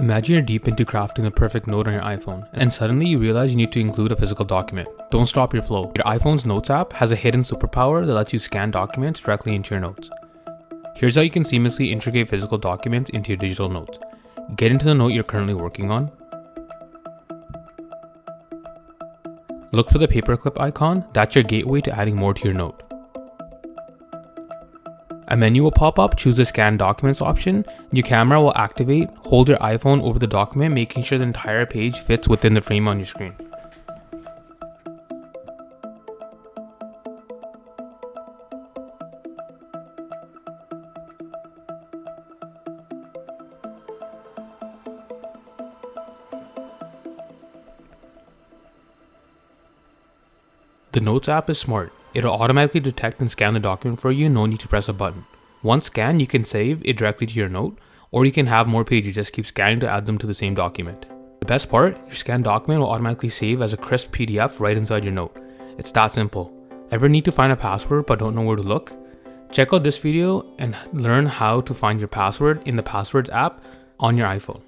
Imagine you're deep into crafting the perfect note on your iPhone, and suddenly you realize you need to include a physical document. Don't stop your flow. Your iPhone's Notes app has a hidden superpower that lets you scan documents directly into your notes. Here's how you can seamlessly integrate physical documents into your digital notes. Get into the note you're currently working on. Look for the paperclip icon. That's your gateway to adding more to your note. A menu will pop up, choose the Scan Documents option. Your camera will activate, hold your iPhone over the document, making sure the entire page fits within the frame on your screen. The Notes app is smart. It'll automatically detect and scan the document for you, no need to press a button. Once scanned, you can save it directly to your note, or you can have more pages, just keep scanning to add them to the same document. The best part, your scanned document will automatically save as a crisp PDF right inside your note. It's that simple. Ever need to find a password but don't know where to look? Check out this video and learn how to find your password in the Passwords app on your iPhone.